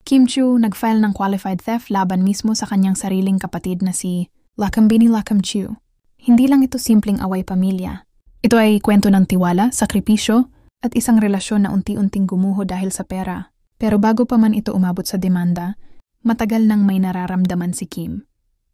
Kim Chiu nag-file ng qualified theft laban mismo sa kanyang sariling kapatid na si Lakambini Lakam Chiu. Hindi lang ito simpleng away pamilya. Ito ay kwento ng tiwala, sakripisyo, at isang relasyon na unti-unting gumuho dahil sa pera. Pero bago pa man ito umabot sa demanda, matagal nang may nararamdaman si Kim.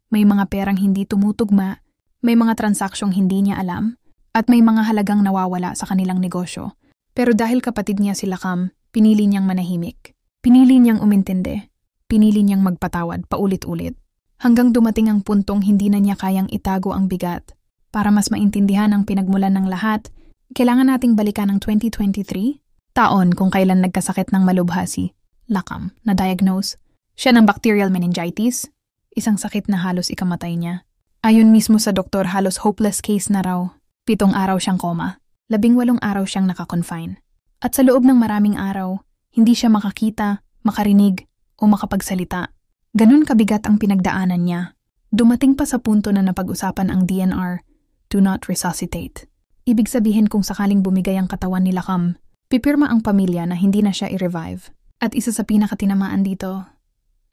May mga perang hindi tumutugma, may mga transaksiyong hindi niya alam, at may mga halagang nawawala sa kanilang negosyo. Pero dahil kapatid niya si Lakam, pinili niyang manahimik. Pinili niyang umintindi. Pinili niyang magpatawad paulit-ulit. Hanggang dumating ang puntong hindi na niya kayang itago ang bigat. Para mas maintindihan ang pinagmulan ng lahat, kailangan nating balikan ang 2023, taon kung kailan nagkasakit ng malubha si Lakam na diagnose siya ng bacterial meningitis, isang sakit na halos ikamatay niya. Ayon mismo sa doktor, halos hopeless case na raw. 7 araw siyang koma, 18 araw siyang nakakonfine. At sa loob ng maraming araw, hindi siya makakita, makarinig, o makapagsalita. Ganun kabigat ang pinagdaanan niya. Dumating pa sa punto na napag-usapan ang DNR, do not resuscitate. Ibig sabihin kung sakaling bumigay ang katawan ni Lakam, pipirma ang pamilya na hindi na siya i-revive. At isa sa pinakatinamaan dito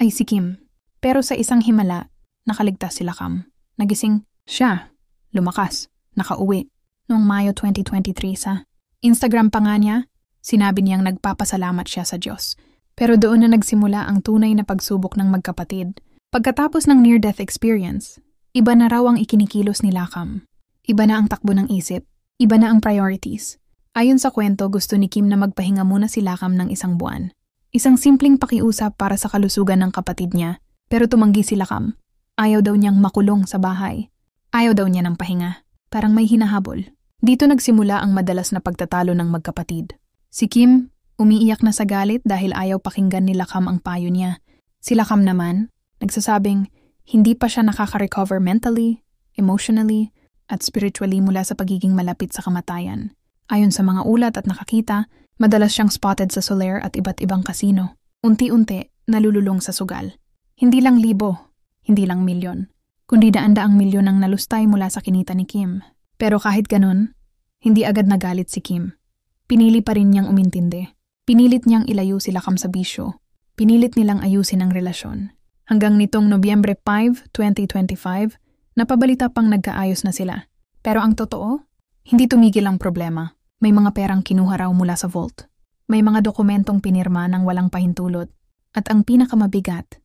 ay si Kim. Pero sa isang himala, nakaligtas si Lakam. Nagising siya, lumakas, nakauwi. Noong Mayo 2023 sa Instagram pa nga niya, sinabi niyang nagpapasalamat siya sa Diyos. Pero doon na nagsimula ang tunay na pagsubok ng magkapatid. Pagkatapos ng near-death experience, iba na raw ang ikinikilos ni Lakam. Iba na ang takbo ng isip, iba na ang priorities. Ayon sa kwento, gusto ni Kim na magpahinga muna si Lakam ng 1 buwan. Isang simpleng pakiusap para sa kalusugan ng kapatid niya, pero tumanggi si Lakam. Ayaw daw niyang makulong sa bahay. Ayaw daw niya ng pahinga. Parang may hinahabol. Dito nagsimula ang madalas na pagtatalo ng magkapatid. Si Kim, umiiyak na sa galit dahil ayaw pakinggan ni Lakam ang payo niya. Si Lakam naman, nagsasabing hindi pa siya nakaka-recover mentally, emotionally, at spiritually mula sa pagiging malapit sa kamatayan. Ayon sa mga ulat at nakakita, madalas siyang spotted sa Soler at iba't ibang kasino. Unti-unti, nalululong sa sugal. Hindi lang 1,000, hindi lang milyon, kundi daan-daang milyon ang nalustay mula sa kinita ni Kim. Pero kahit ganun, hindi agad nagalit si Kim. Pinili pa rin niyang umintindi. Pinilit niyang ilayo si Lakam sa bisyo. Pinilit nilang ayusin ang relasyon. Hanggang nitong Nobyembre 5, 2025, napabalita pang nagkaayos na sila. Pero ang totoo, hindi tumigil ang problema. May mga perang kinuha raw mula sa vault. May mga dokumentong pinirma ng walang pahintulot. At ang pinakamabigat,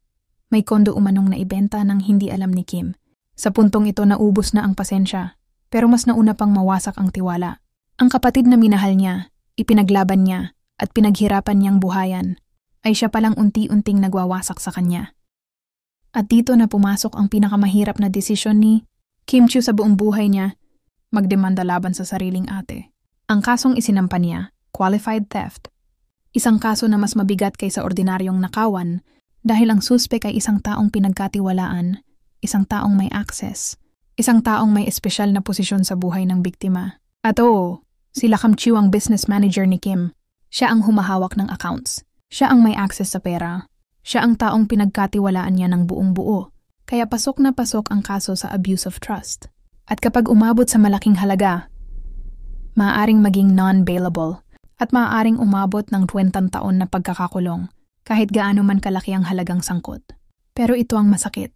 may kondo umanong naibenta ng hindi alam ni Kim. Sa puntong ito naubos na ang pasensya, pero mas nauna pang mawasak ang tiwala. Ang kapatid na minahal niya, ipinaglaban niya, at pinaghirapan niyang buhayan, ay siya palang unti-unting nagwawasak sa kanya. At dito na pumasok ang pinakamahirap na desisyon ni Kim Chiu sa buong buhay niya, magdemanda laban sa sariling ate. Ang kasong isinampa niya, qualified theft. Isang kaso na mas mabigat kaysa ordinaryong nakawan dahil ang suspek ay isang taong pinagkatiwalaan, isang taong may access, isang taong may espesyal na posisyon sa buhay ng biktima. At oo, si Lakam Chiu ang business manager ni Kim. Siya ang humahawak ng accounts. Siya ang may access sa pera. Siya ang taong pinagkatiwalaan niya ng buong buo. Kaya pasok na pasok ang kaso sa abuse of trust. At kapag umabot sa malaking halaga, maaaring maging non-bailable at maaaring umabot ng 20 taon na pagkakakulong kahit gaano man kalaki ang halagang sangkot. Pero ito ang masakit.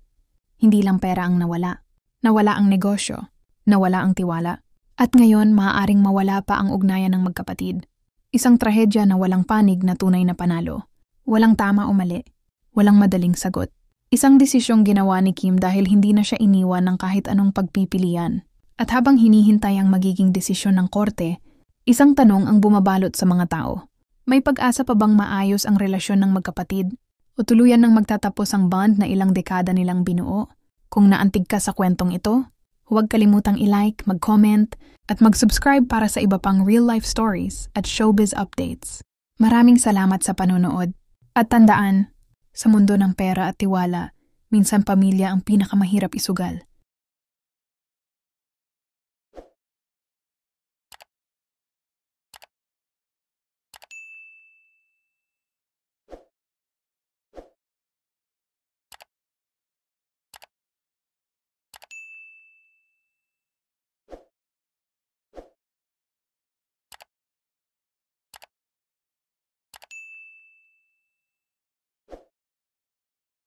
Hindi lang pera ang nawala. Nawala ang negosyo. Nawala ang tiwala. At ngayon, maaaring mawala pa ang ugnayan ng magkapatid. Isang trahedya na walang panig na tunay na panalo. Walang tama o mali. Walang madaling sagot. Isang desisyong ginawa ni Kim dahil hindi na siya iniwan ng kahit anong pagpipilian. At habang hinihintay ang magiging desisyon ng korte, isang tanong ang bumabalot sa mga tao. May pag-asa pa bang maayos ang relasyon ng magkapatid? O tuluyan nang magtatapos ang bond na ilang dekada nilang binuo? Kung naantig ka sa kwentong ito, huwag kalimutang i-like, mag-comment, at mag-subscribe para sa iba pang real-life stories at showbiz updates. Maraming salamat sa panonood. At tandaan, sa mundo ng pera at tiwala, minsan pamilya ang pinakamahirap isugal.